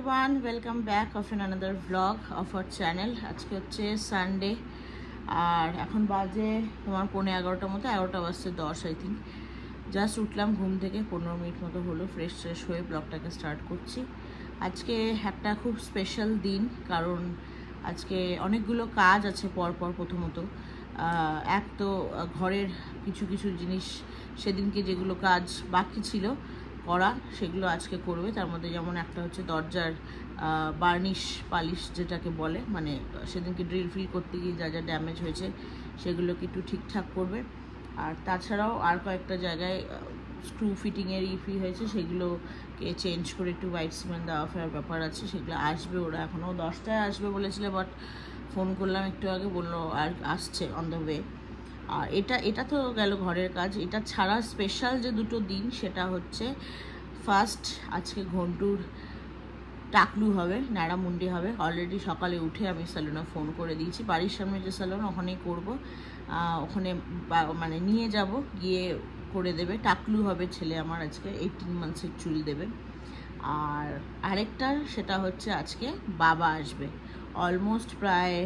everyone, welcome back of another vlog of our channel. আজকে হচ্ছে Sunday আর এখন বাজে তোমার 11:15 মতো, 11:10 আই থিঙ্ক। জাস্ট উঠলাম ঘুম থেকে, 15 মিনিট মতো হলো ফ্রেশ হয়ে ব্লগটাকে স্টার্ট করছি। আজকে একটা খুব স্পেশাল দিন, কারণ আজকে অনেকগুলো কাজ আছে পরপর। প্রথমত এক তো ঘরের কিছু কিছু জিনিস সেদিনকে যেগুলো কাজ বাকি ছিল করা, সেগুলো আজকে করবে। তার মধ্যে যেমন একটা হচ্ছে দরজার বার্নিশ পালিশ যেটাকে বলে, মানে সেদিনকে ড্রিল ফিল করতে গিয়ে যা যা ড্যামেজ হয়েছে সেগুলোকে একটু ঠিকঠাক করবে। আর তাছাড়াও আর কয়েকটা জায়গায় স্ক্রু ফিটিংয়ের ইফি হয়েছে, সেগুলোকে চেঞ্জ করে একটু হোয়াইট সিমেন্ট দেওয়া ফেরার ব্যাপার আছে। সেগুলো আসবে, ওরা এখনও 10টায় আসবে বলেছিল, বাট ফোন করলাম একটু আগে, বললো আর আসছে অন দ্য ওয়ে। আর এটা তো গেল ঘরের কাজ। এটা ছাড়া স্পেশাল যে দুটো দিন, সেটা হচ্ছে ফার্স্ট আজকে ঘন্টুর টাকলু হবে, ন্যাড়ামুন্ডি হবে। অলরেডি সকালে উঠে আমি স্যালুনে ফোন করে দিয়েছি, বাড়ির সামনে যে স্যালুন ওখানেই করব। ওখানে মানে নিয়ে যাব, গিয়ে করে দেবে। টাকলু হবে ছেলে আমার, আজকে 18 মান্থসের চুল দেবে। আর আরেকটা সেটা হচ্ছে আজকে বাবা আসবে। অলমোস্ট প্রায়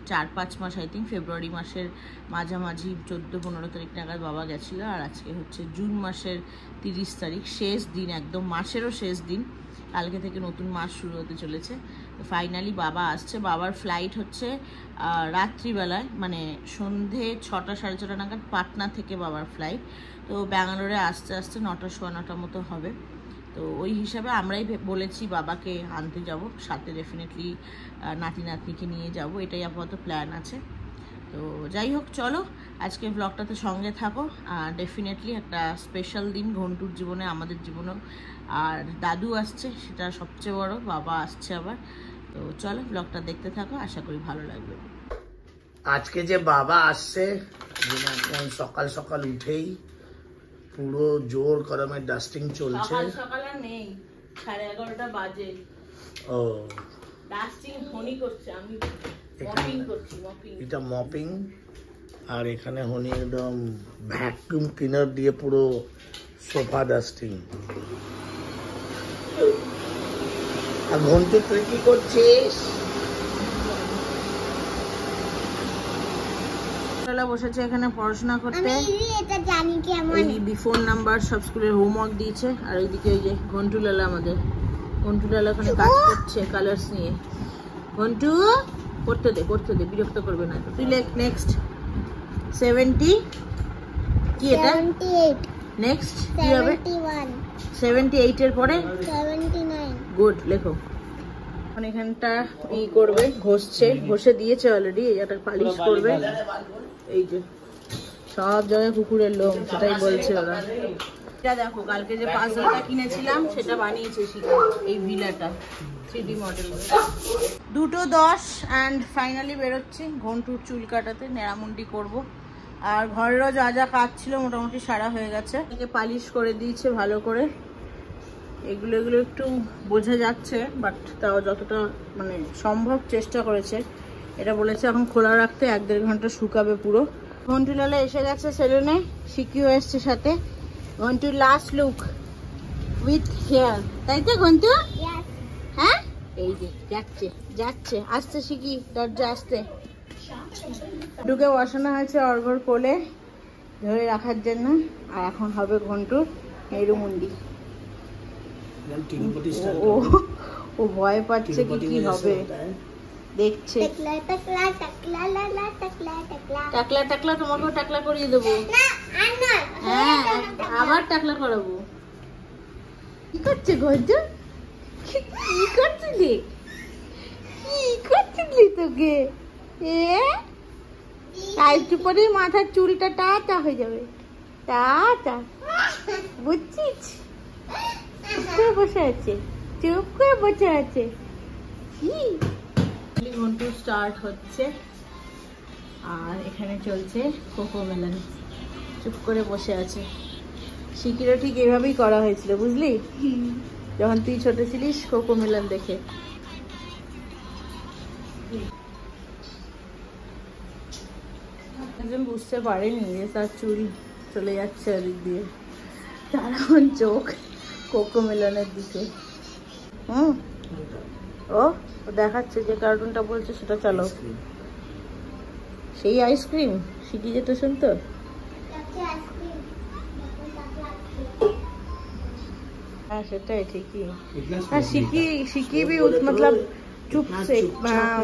4-5 মাস, আই থিঙ্ক ফেব্রুয়ারি মাসের মাঝামাঝি 14-15 তারিখ নাগাদ বাবা গেছিলো। আর আজকে হচ্ছে জুন মাসের 30 তারিখ, শেষ দিন, একদম মাসেরও শেষ দিন। কালকে থেকে নতুন মাস শুরু হতে চলেছে। তো ফাইনালি বাবা আসছে। বাবার ফ্লাইট হচ্ছে রাত্রিবেলায়, মানে সন্ধে 6টা-6:30 নাগাদ পাটনা থেকে বাবার ফ্লাইট। তো ব্যাঙ্গালোরে আসতে আসতে 9টা-9:15 মতো হবে। তো ওই হিসাবে আমরাই বলেছি বাবাকে আনতে যাব, সাথে ডেফিনেটলি নাতি নাতনিকে নিয়ে যাব, এটাই আপাতত প্ল্যান আছে। তো যাই হোক, চলো আজকে ব্লগটাতে সঙ্গে থাকো। ডেফিনেটলি একটা স্পেশাল দিন ঘন্টুর জীবনে, আমাদের জীবনেও। আর দাদু আসছে, সেটা সবচেয়ে বড়, বাবা আসছে আবার। তো চলো ব্লগটা দেখতে থাকো, আশা করি ভালো লাগবে। আজকে যে বাবা আসছে, সকাল সকাল উঠেই পুরো জোর কদমে ডাস্টিং চলছে। সকাল আর নেই, 11:30 বাজে। ও ডাস্টিং হনি করছে, আমি মপিং করছি। এটা মপিং, আর এখানে হনি একদম ভ্যাকুয়াম ক্লিনার দিয়ে পুরো সোফা ডাস্টিং। আর ঘন্টু তুই কি করছিস? বসেছে এখানে পড়াশোনা করতে। ফোন নাম্বার সব স্কুলের হোমওয়ার্ক দিয়েছে। আর ওইদিকে ওই যে ঘন্টুলালা, আমাদের ঘন্টুলালা ওখানে কাজ করছে কালার্স নিয়ে। ঘন্টু করতে দে, বিরক্ত করবে না। তুই লেখ নেক্সট 70 কি এটা, নেক্সট কি হবে? 78 এর পরে 79। গুড, লেখো। এখন এখানটা ই করবে, ঘষে দিয়েছে অলরেডি। এটা পালিশ করবে। এই যে সব জায়গায় কুকুরের লোম, সেটাই বলছে ওরা। এটা দেখো, কালকে যে পাজলটা কিনেছিলাম সেটা বানিয়েছে শিখা, এই ভিলাটা 3D মডেল। 2:10 অ্যান্ড ফাইনালি বেরোচ্ছি ঘন্টুর চুল কাটাতে, নেড়ামুন্ডি করব। আর ঘরেরও যা যা কাজ ছিল মোটামুটি সারা হয়ে গেছে। পালিশ করে দিয়েছে ভালো করে। এগুলো একটু বোঝা যাচ্ছে, বাট তাও যতটা মানে সম্ভব চেষ্টা করেছে। এটা বলেছে এখন খোলা রাখতে, 1-1.5 ঘন্টা শুকাবে পুরো। ঘন্টুলালা এসে গেছে সেলুনে, শিখিও এসছে সাথে। ঘন্টুর লাস্ট লুক উইথ হেয়ার, তাই তো ঘন্টু? হ্যাঁ, এই যে যাচ্ছে আসতে শিখি, দরজা আসতে। ঢুকে বসানো হয়েছে অর্ঘর কোলে ধরে রাখার জন্য। আর এখন হবে ঘন্টুর মেরুমুন্ডি। ও ভয় পাচ্ছে কি হবে, দেখছে। টাকলা তোমাকেও টাকলা করিয়ে দেবো। হ্যাঁ, আবার টাকলা করাবো। কি করছে ঘন্টু? কি করছিলি তোকে? একটু পরে মাথার চুলটা টাটা হয়ে যাবে, টাটা, বুঝছিস? চুপ করে বসে আছে। ঘন্টু স্টার্ট হচ্ছে। আর এখানে চলছে কোকোমেলন, চুপ করে বসে আছে। শিকিরও ঠিক এভাবেই করা হয়েছিল, বুঝলি, যখন তুই ছোট ছিলিস কোকোমেলন দেখে। একজন বুঝতে পারেনি যে তার চুল চলে যাচ্ছে ওদিক দিয়ে, তার চোখ কোকোমেলনের দিকে। ও দেখাচ্ছে যে কার্টুনটা বলছে সেটা চালো। সেই আইসক্রিম শিখি যেত শুনতো। हाँ सेटा है ठीक ही। हाँ शिकी भी मतलब चुप से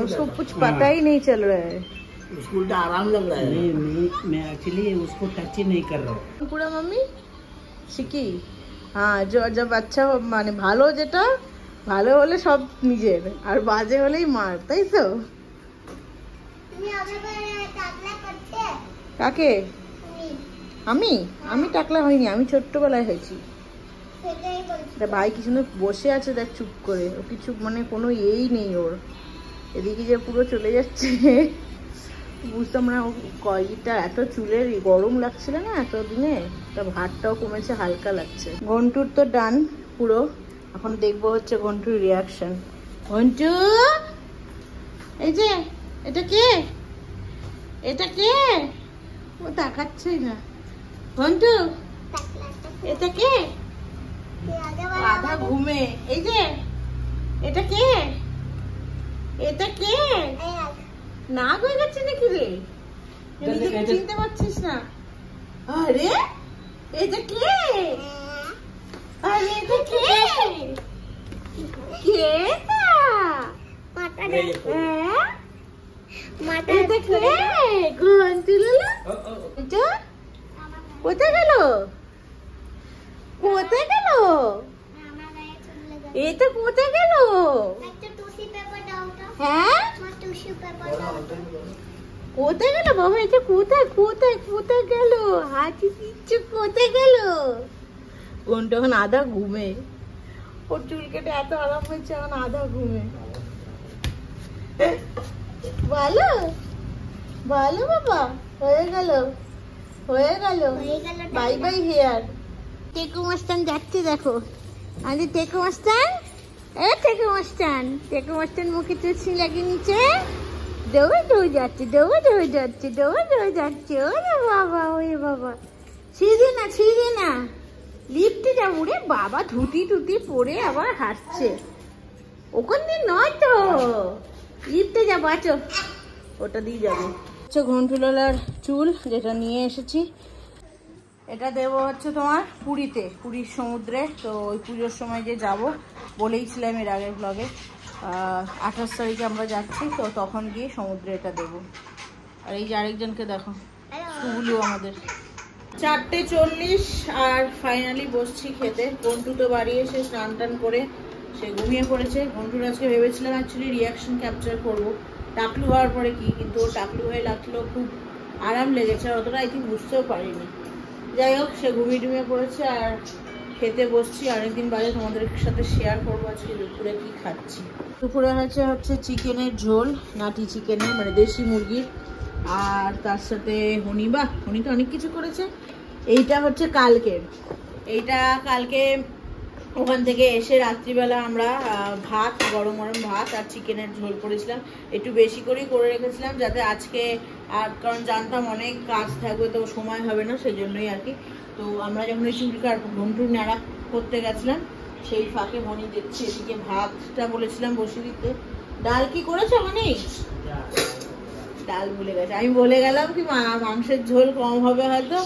उसको कुछ पता ही नहीं चल रहा है। उसको उल्टा आराम लग रहा है। मैं एक्चुअली उसको टच ही नहीं कर रहा हूँ। पूरा मम्मी শিকি হ্যাঁ जब अच्छा মানে ভালো যেটা ভালো হলে সব নিজের আর বাজে হলেই মার, তাই তো? কাকে? আমি আমি টাকলা হইনি, আমি ছোট্টবেলায় হয়েছি। ভাই কিছু বসে আছে দেখ চুপ করে, ও কিছু মানে কোনো এই নেই ওর। এদিকে যে পুরো চলে যাচ্ছে বুঝতাম না। কয়টা এত চুলের গরম লাগছিল না এতদিনে, তা ভাতটাও কমেছে, হালকা লাগছে। ঘন্টুর তো ডান পুরো, এখন দেখবো হচ্ছে ঘন্টুর রিয়াকশন। ঘন্টু এই যে এটা কে? এটা কে? ও তাকাচ্ছেই না। ঘন্টু এটা কে? আধা ঘুমে। এই যে এটা কে? এটা কে? না হয়ে গেছে নাকি রে? চিনতে পারছিস না? আরে এটা কে? আরে এটা কে? কে এটা কে? ঘন্টু লালা এটা কোথায় গেল? কোথায় গেল? এটা কোথায় গেল? হ্যাঁ কোথায় গেল বাবা? এটা কোথায় কোথায় কোথায় গেল? হাঁচি দিচ্ছে, কোথায় গেল? কোনটা এখন আধা ঘুমে। ওর চুল কেটে এত আরাম হয়েছে, এখন আধা ঘুমে। ভালো ভালো বাবা, হয়ে গেল হয়ে গেল। Bye bye hair. টেকু মাস্তান যাচ্ছে দেখো। আরে টেকু মাস্তান, এ টেকু মাস্তান, টেকু মাস্তান মুখে চুচি লাগিয়ে নিচে দৌড়ে দৌড়ে যাচ্ছে, দৌড়ে দৌড়ে যাচ্ছে, দৌড়ে দৌড়ে যাচ্ছে। ওরে বাবা, ওরে বাবা, ছিঁড়ে না ছিঁড়ে না, লিফটে যাবো রে বাবা। ধুতি টুতি পরে আবার হাঁটছে। ওখান দিয়ে নয় তো, লিফটে যাবো। আছো ওটা দিয়ে যাবো। হচ্ছে ঘন্টুলালার চুল যেটা নিয়ে এসেছি, এটা দেবো হচ্ছে তোমার পুরীতে, পুরীর সমুদ্রে। তো ওই পুজোর সময় যে যাব বলেইছিলাম এর আগের ব্লগে, 28 তারিখে আমরা যাচ্ছি, তো তখন গিয়ে সমুদ্রে এটা দেবো। আর এই যে আরেকজনকে দেখো, স্কুলু আমাদের। 4:40 আর ফাইনালি বসছি খেতে। ঘন্টু তো বাড়ি এসে স্নান টান করে সে ঘুমিয়ে পড়েছে। ঘন্টুর আজকে ভেবেছিলাম অ্যাকচুয়ালি রিয়াকশন ক্যাপচার করবো টাকলু হওয়ার পরে কি, কিন্তু ও টাকলু হয়ে লাগলো, খুব আরাম লেগেছে, আর অতটা আই থিঙ্ক বুঝতেও পারিনি। যাই হোক, সে ঘুমিয়ে টুমিয়ে পড়েছে আর খেতে বসছি। অনেকদিন বাদে তোমাদের সাথে শেয়ার করবো আজকে দুপুরে কি খাচ্ছি। দুপুরে হচ্ছে চিকেনের ঝোল, নাটি চিকেনের মানে দেশি মুরগির, আর তার সাথে হনি। বা হনি তো অনেক কিছু করেছে। এইটা হচ্ছে কালকের, এইটা কালকে ওখান থেকে এসে রাত্রিবেলা আমরা ভাত, গরম গরম ভাত আর চিকেনের ঝোল করেছিলাম। একটু বেশি করেই করে রেখেছিলাম যাতে আজকে, আর কারণ জানতাম অনেক কাজ থাকবে তো সময় হবে না, সেই জন্যই আর কি। তো আমরা যখন ওই চুলকার ঘন্টুর নাড়া করতে গেছিলাম সেই ফাঁকে মনি দেখছি এদিকে ভাতটা বলেছিলাম বসিয়ে দিতে। ডাল কি করেছো মনি? ডাল ভুলে গেছে। আমি বলে গেলাম কি মাংসের ঝোল কম হবে হয়তো,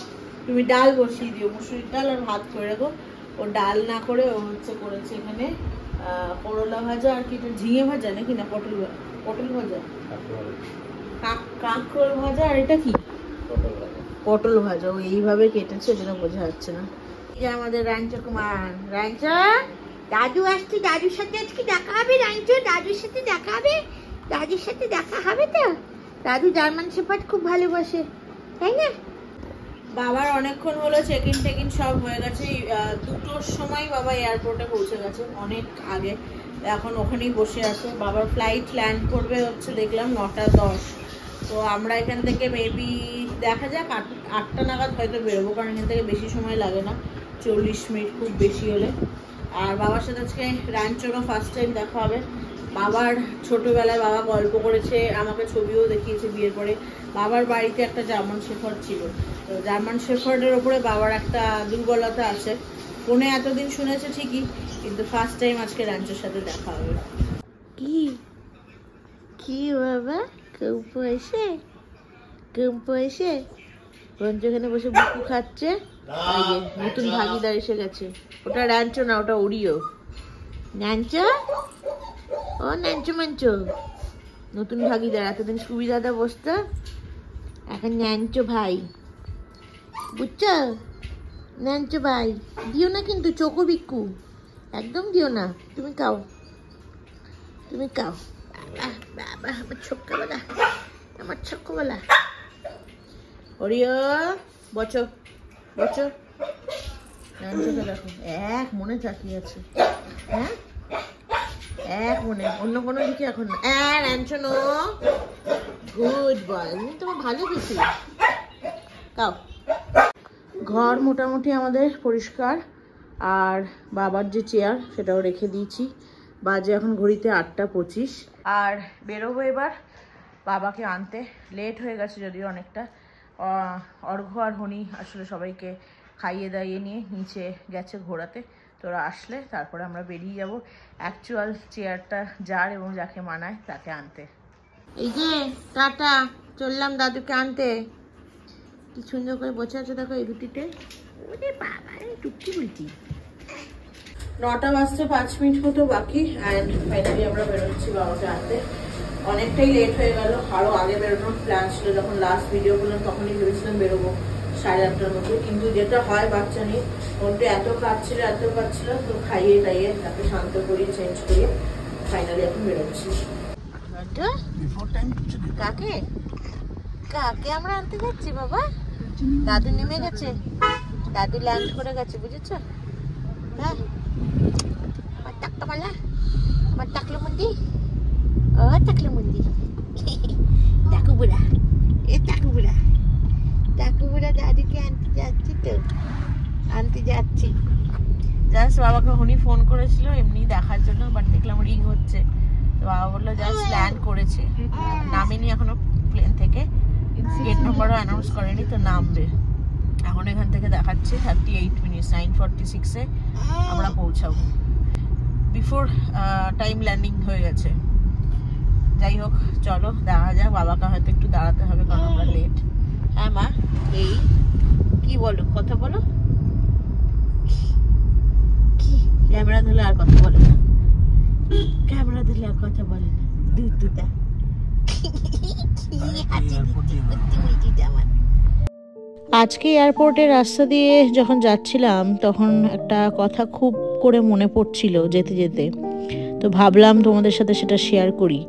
তুমি ডাল বসিয়ে দিও, মুসুরির ডাল আর ভাত করে রাখো। ও ডাল না করে ও হচ্ছে করেছে এখানে করলা ভাজা আর কি, ঝিঙে ভাজা নাকি না পটল ভাজা, কাঁকরোল ভাজা, আর এটা কি পটল ভাজা। ও এইভাবে কেটেছে, যেটা বোঝা যাচ্ছে না। এই যে আমাদের রাঞ্চো কুমার, রাঞ্চো দাদু আসছে, দাদুর সাথে আজকে দেখা হবে। রাঞ্চো দাদুর সাথে দেখা হবে, দাদুর সাথে দেখা হবে তো। দাদু জার্মান শেফার্ড খুব ভালোবাসে, তাই না? বাবার অনেকক্ষণ হলো চেক ইন সব হয়ে গেছে। 2টোর সময় বাবা এয়ারপোর্টে পৌঁছে গেছে, অনেক আগে। এখন ওখানেই বসে আছে। বাবার ফ্লাইট ল্যান্ড করবে হচ্ছে দেখলাম 9:10। তো আমরা এখান থেকে মেবি দেখা যাক 8টা নাগাদ হয়তো বেরোবো, কারণ এখান থেকে বেশি সময় লাগে না, 40 মিনিট খুব বেশি হলে। আর বাবার সাথে আজকে রাঞ্চোরও ফার্স্ট টাইম দেখা হবে। বাবার ছোটবেলায় বাবা গল্প করেছে, আমাকে ছবিও দেখিয়েছে বিয়ের পরে। বাবার বাড়িতে একটা জার্মান শেফার্ড ছিল, তো জার্মান শেফার্ডের ওপরে বাবার একটা দুর্বলতা আছে। ফোনে এতদিন শুনেছে ঠিকই, কিন্তু ফার্স্ট টাইম আজকে রাঞ্চোর সাথে দেখা হবে। কি কি বাবা কম পয়সে রঞ্জু এখানে বসে বুকু খাচ্ছে। এই যে নতুন ভাগিদার এসে গেছে। ওটা র্যাঞ্চো না, ওটা ওরিও। ন্যাঞ্চো, ও ন্যাঞ্চো মাঞ্চো, নতুন ভাগিদার। এতদিন সুবিধাটা বসতো, এখন ন্যাঞ্চো ভাই, বুঝছো? ন্যাঞ্চো ভাই দিও না কিন্তু, চোখো বিক্কু একদম দিও না। তুমি খাও, তুমি খাও। বাবা আমার ছোট্টবেলা, আমার ছোট্টবেলা। ওরিও বচো বচো। ন্যাঞ্চোকে দেখো এক মনে তাকিয়ে আছে। হ্যাঁ এক মনে, অন্য কোনো দিকে এখন না। ন্যাঞ্চো নো, গুড বয়, তোমার ভালো কিছু খাও। ঘর মোটামুটি আমাদের পরিষ্কার, আর বাবার যে চেয়ার সেটাও রেখে দিয়েছি। বাজে এখন ঘড়িতে 8:25, আর বেরোবো এবার বাবাকে আনতে। লেট হয়ে গেছে যদিও অনেকটা। অর্ঘ্য আর হনি আসলে সবাইকে খাইয়ে দাইয়ে নিয়ে নিচে গেছে ঘোরাতে। তোরা আসলে তারপরে আমরা বেরিয়ে যাব অ্যাকচুয়াল চেয়ারটা যার এবং যাকে মানায় তাকে আনতে। এই যে টাটা, চললাম দাদুকে আনতে। কি সুন্দর করে বসে আছে দেখো এই রুটিতে। ওরে বাবা টুকি বলছি। 9টা বাজতে 5 মিনিট মতো বাকি, অ্যান্ড ফাইনালি আমরা বেরোচ্ছি বাবাকে আনতে। অনেকটাই লেট হয়ে গেল, আরো আগে বেরোনোর প্ল্যান ছিল। যখন লাস্ট ভিডিও করলাম তখনই ভেবেছিলাম বেরোবো 8:30টার মধ্যে, কিন্তু যেটা হয় বাচ্চা নিয়ে ওটা এত কাজ ছিল, তো খাইয়ে দাইয়ে তাকে শান্ত করিয়ে চেঞ্জ করিয়ে ফাইনালি এখন বেরোচ্ছি। কাকে কাকে আমরা আনতে যাচ্ছি বাবা? দাদু নেমে গেছে, দাদু ল্যান্ড করে গেছে, বুঝেছো? হ্যাঁ আমার টাকলা, আমার টাকলো মন্দি, ও টাকলো মন্দি, টাকুবুড়া, এ টাকুবুড়া দাদুকে আনতে যাচ্ছি, তো আনতে যাচ্ছি। জাস্ট বাবাকে হনি ফোন করেছিল এমনি দেখার জন্য, বাট দেখলাম রিং হচ্ছে, তো বাবা বললো জাস্ট ল্যান্ড করেছে, নামেনি এখনো প্লেন থেকে, গেট নম্বরও অ্যানাউন্স করেনি, তো নামবে। এখন এখান থেকে দেখাচ্ছে 38 মিনিট, 9:46-এ আমরা পৌঁছাবো। বিফোর টাইম ল্যান্ডিং হয়ে গেছে। যাই হোক চলো দেখা যাক, বাবাকে হয়তো একটু দাঁড়াতে হবে কারণ আমরা লেট। হ্যাঁ মা, এই কি বলো, কথা বলো। ক্যামেরা ধরলে আর কথা বলে না, ক্যামেরা ধরলে আর কথা বলে না, দুটা আজকে এয়ারপোর্টের রাস্তা দিয়ে যখন যাচ্ছিলাম তখন একটা কথা খুব করে মনে পড়ছিল যেতে যেতে, তো ভাবলাম তোমাদের সাথে সেটা শেয়ার করি।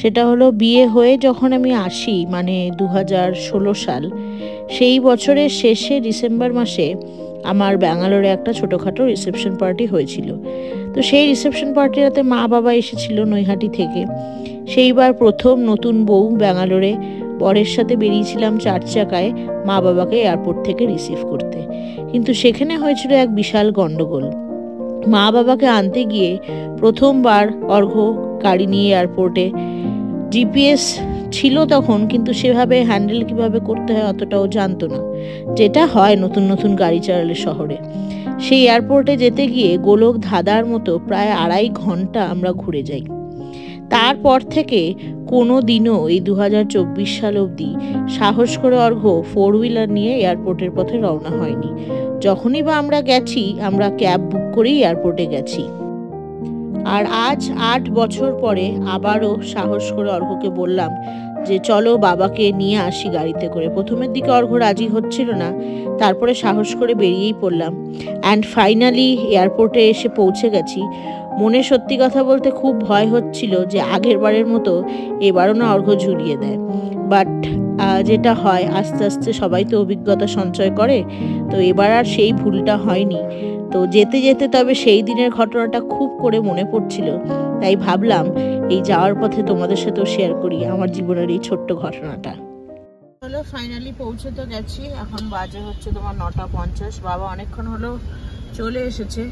সেটা হলো বিয়ে হয়ে যখন আমি আসি, মানে 2016 সাল, সেই বছরের শেষে ডিসেম্বর মাসে আমার ব্যাঙ্গালোরে একটা ছোটোখাটো রিসেপশন পার্টি হয়েছিল। তো সেই রিসেপশন পার্টিটাতে মা বাবা এসেছিল নৈহাটি থেকে। সেইবার প্রথম নতুন বউ ব্যাঙ্গালোরে, বরের সাথে বেরিয়েছিলাম 4 চাকায় মা বাবাকে এয়ারপোর্ট থেকে রিসিভ করতে। কিন্তু সেখানে হয়েছিল এক বিশাল গন্ডগোল। মা বাবাকে আনতে গিয়ে প্রথমবার অর্ঘ্য গাড়ি নিয়ে এয়ারপোর্টে, জিপিএস ছিল তখন, কিন্তু সেভাবে হ্যান্ডেল কিভাবে করতে হয় অতটাও জানতো না, যেটা হয় নতুন নতুন গাড়ি চালালে শহরে। সেই এয়ারপোর্টে যেতে গিয়ে গোলক ধাঁধার মতো প্রায় 2.5 ঘন্টা আমরা ঘুরে যাই। তারপর থেকে কোনো দিনও এই 2024 সাল অবধি সাহস করে অর্ঘ্য 4 হুইলার নিয়ে এয়ারপোর্টের পথে রওনা হয়নি। যখনই বা আমরা গেছি, আমরা ক্যাব বুক করেই এয়ারপোর্টে গেছি। আর আজ 8 বছর পরে আবারও সাহস করে অর্ঘ্যকে বললাম যে চলো বাবাকে নিয়ে আসি গাড়িতে করে। প্রথমের দিকে অর্ঘ্য রাজি হচ্ছিল না, তারপরে সাহস করে বেরিয়েই পড়লাম। অ্যান্ড ফাইনালি এয়ারপোর্টে এসে পৌঁছে গেছি। মনে সত্যি কথা বলতে খুব ভয় হচ্ছিল যে আগের বারের মতো এবারও না অর্ঘ্য ঝুলিয়ে দেয়, বাট যেটা হয় আস্তে আস্তে সবাই তো অভিজ্ঞতা সঞ্চয় করে, তো এবার আর সেই ভুলটা হয়নি। তো যেতে যেতে তবে সেই দিনের ঘটনাটা খুব করে মনে পড়ছিল, তাই ভাবলাম এই যাওয়ার পথে তোমাদের সাথেও শেয়ার করি আমার জীবনের এই ছোট্ট ঘটনাটা। হলো ফাইনালি পৌঁছে তো গেছি, এখন বাজে হচ্ছে তোমার 9:50। বাবা অনেকক্ষণ হলো চলে এসেছে,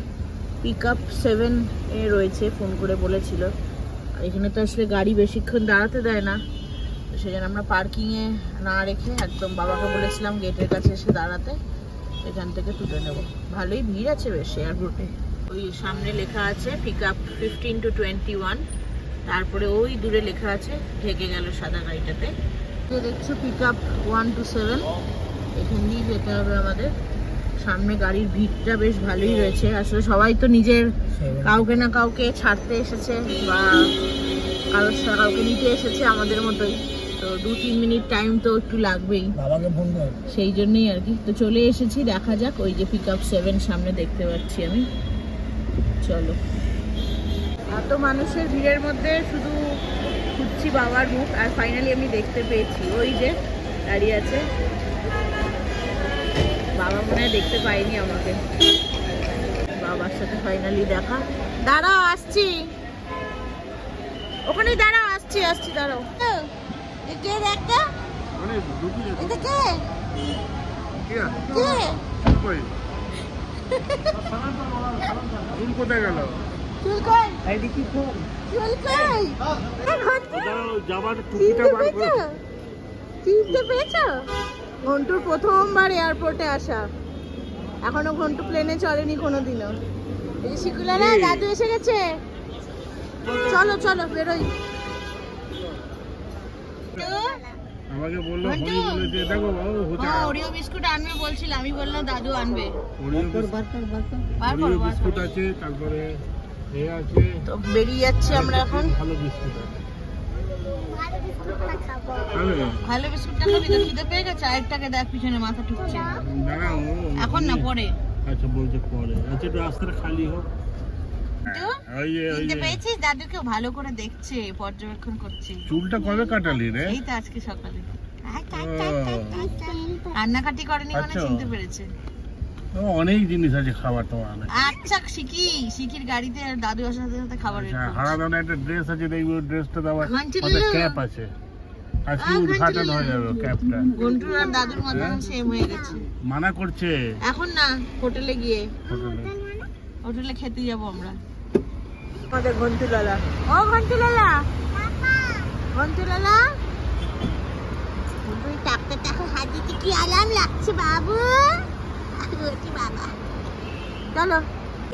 পিকআপ 7-এ রয়েছে, ফোন করে বলেছিল। আর এখানে তো আসলে গাড়ি বেশিক্ষণ দাঁড়াতে দেয় না, তো সেই জন্য আমরা পার্কিংয়ে না রেখে একদম বাবাকে বলেছিলাম গেটের কাছে এসে দাঁড়াতে, এখান থেকে তুলে নেব। ভালোই ভিড় আছে বেশ এয়ারপোর্টে। ওই সামনে লেখা আছে পিকআপ 15 to 21, তারপরে ওই দূরে লেখা আছে, ঢেকে গেল সাদা গাড়িটাতে। দেখছো পিক আপ 127, এখান দিয়ে যেতে হবে আমাদের। সামনে গাড়ির ভিড়টা বেশ ভালোই রয়েছে। আসলে সবাই তো নিজের কাউকে না কাউকে ছাড়তে এসেছে বা কাউকে নিতে এসেছে আমাদের মতোই, তো 2-3 মিনিট টাইম তো একটু লাগবেই, সেই জন্যই আর কি। তো চলে এসেছি, দেখা যাক। ওই যে পিক আপ 7 সামনে দেখতে পাচ্ছি আমি। চলো, এত মানুষের ভিড়ের মধ্যে শুধু খুঁজছি বাবার মুখ, আর ফাইনালি আমি দেখতে পেয়েছি। ওই যে দাঁড়িয়ে আছে বাবা, মনে হয় দেখতে পাইনি আমাকে। বাবার সাথে ফাইনালি দেখা। দাঁড়াও আসছি, ওখানেই দাঁড়াও, আসছি আসছি, দাঁড়াও। কে একটা এটা কে কে চুল কোথায় গেল? চুল কই? आईडी की फोन চুল কই? যাবার টুপিটা বার করো। চিনতে পেরেছো? ঘন্টুর প্রথমবার এয়ারপোর্টে আসা, এখনো ঘন্টু প্লেনে চলেনি কোনোদিনও। এই যে শিকুলারা দাদু এসে গেছে, চলো চলো বেরোই। আমাকে বললো, হরি বলেছে দেখো বাবু হচ্ছে। হ্যাঁ, ওরিও বিস্কুট আনবে বলছিল, আমি বললাম দাদু আনবে। ওরিও বিস্কুট আছে, তারপরে এ আছে। তো বেরিয়ে যাচ্ছি আমরা এখন। ভালো বিস্কুট আছে। ভালো বিস্কুটটা খাবি তো? খিদে পেয়ে গেছে? আরেকটাকে দেখ, পিছনে মাথা ঠুকছে। দাঁড়াও, এখন না, পরে। আচ্ছা বলছে পরে। আচ্ছা একটু রাস্তাটা খালি হোক। কিনতে পেয়েছিস? দাদুকে ভালো করে দেখছে, পর্যবেক্ষণ করছে। চুলটা কবে কাটালি রে? এই তো আজকে সকালে। রান্নাকাটি করেনি মানে চিনতে পেরেছে। অনেক জিনিস আছে খাবার তোমার। আচ্ছা, শিখির গাড়িতে দাদু আসার সাথে সাথে খাবার। হারা দানা একটা ড্রেস আছে, দেখবি ওই ড্রেসটা দেওয়া ক্যাপ আছে, আজকে উদ্ঘাটন হয়ে যাবে ক্যাপটা। ঘন্টুর আর দাদুর মতন সেম হয়ে গেছে। মানা করছে এখন না, হোটেলে গিয়ে হোটেলে খেতে যাবো আমরা। আমাদের ঘন্টু লালা, ও ঘন্টু লালা, ঘন্টু লালা, ঘন্টু টাকতে টাকা হাজিতে কি আরাম লাগছে বাবু। বাবা চলো।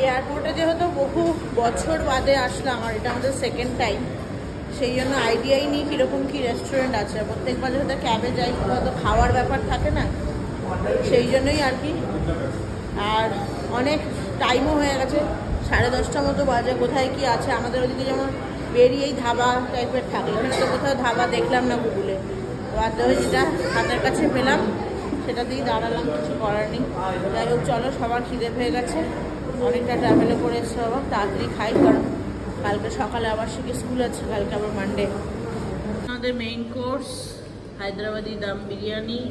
এয়ারপোর্টে যেহেতু বহু বছর বাদে আসলাম, আর এটা আমাদের সেকেন্ড টাইম, সেই জন্য আইডিয়াই নেই কীরকম কী রেস্টুরেন্ট আছে। প্রত্যেকবার যেহেতু ক্যাবে যাই, হয়তো খাওয়ার ব্যাপার থাকে না, সেই জন্যই আর কি। আর অনেক টাইমও হয়ে গেছে, 10:30 মতো বাজে। কোথায় কি আছে আমাদের ওদিকে, যেমন বেরিয়েই ধাবা টাইপের থাকে, এখানে তো কোথাও ধাবা দেখলাম না গুগলে। বাধ্য হয়ে যেটা হাতের কাছে পেলাম সেটাতেই দাঁড়ালাম, কিছু করার নেই। যাই হোক চলো, সবার খিদে পেয়ে গেছে, অনেকটা ট্রাভেলও করে এসছে বাবা, তাড়াতাড়ি খাই, কারণ কালকে সকালে আবার শিখে স্কুল আছে, কালকে আবার মানডে। আমাদের মেইন কোর্স হায়দ্রাবাদি দম বিরিয়ানি,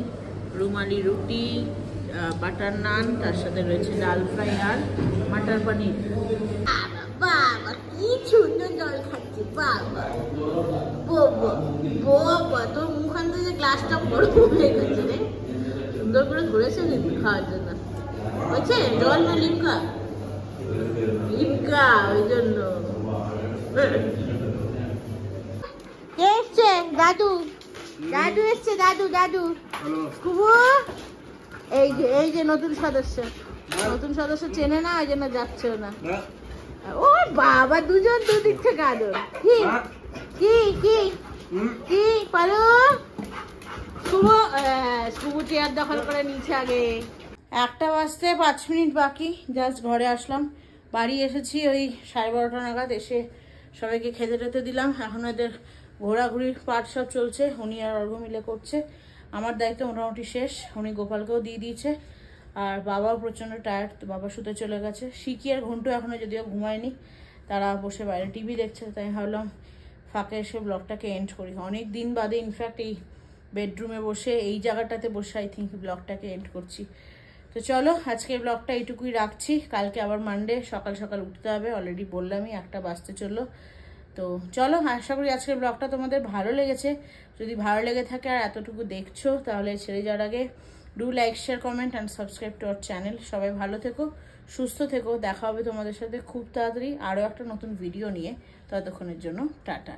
রুমালি রুটি, বাটার নান, তার সাথে রয়েছে ডাল ফ্রাই আর মাটার পনির। বাবা কি সুন্দর জল খাচ্ছে বাবা। বাবা তোর মুখান থেকে গ্লাসটা বড় হয়ে গেছে রে, সুন্দর করে ধরেছে কিন্তু খাওয়ার জন্য। হচ্ছে জল না লিমকা? লিমকা, ওই জন্য। কে এসছে? দাদু, দাদু এসছে, দাদু দাদু। কুবু, এই যে নতুন সদস্য চেনে না, ওই জন্য যাচ্ছেও না। ও বাবা, দুজন দুদিক থেকে আদর। কি কি কি কি পারো? কুবু চেয়ার দখল করে নিচে আগে। 1টা বাজতে 5 মিনিট বাকি, জাস্ট ঘরে আসলাম। বাড়ি এসেছি ওই 12:30 নাগাদ, এসে সবাইকে খেতে টেতে দিলাম। এখন এদের ঘোরাঘুরির পাট সব চলছে, উনি আর অর্ঘ মিলে করছে। আমার দায়িত্ব মোটামুটি শেষ, উনি গোপালকেও দিয়ে দিয়েছে। আর বাবাও প্রচণ্ড টায়ার্ড, তো বাবা শুতে চলে গেছে। শিকি আর ঘন্টু এখনও যদিও ঘুমায়নি, তারা বসে বাইরে টিভি দেখছে। তাই ভাবলাম ফাঁকে এসে ব্লগটাকে এন্ড করি। অনেক দিন বাদে ইনফ্যাক্ট এই বেডরুমে বসে, এই জায়গাটাতে বসে আই থিঙ্ক ব্লগটাকে এন্ড করছি। তো চলো, আজকে ব্লগটা এইটুকুই রাখছি। কালকে আবার মানডে, সকাল সকাল উঠতে হবে, অলরেডি বললামই 1টা বাজতে চললো। তো চলো, আশা করি আজকের ব্লগটা তোমাদের ভালো লেগেছে। যদি ভালো লেগে থাকে আর এতটুকু দেখছো, তাহলে ছেড়ে যাওয়ার আগে do like, share, comment and subscribe to our channel. সবাই ভালো থেকো, সুস্থ থেকো। দেখা হবে তোমাদের সাথে খুব তাড়াতাড়ি আরও একটা নতুন ভিডিও নিয়ে। ততক্ষণের জন্য টাটা।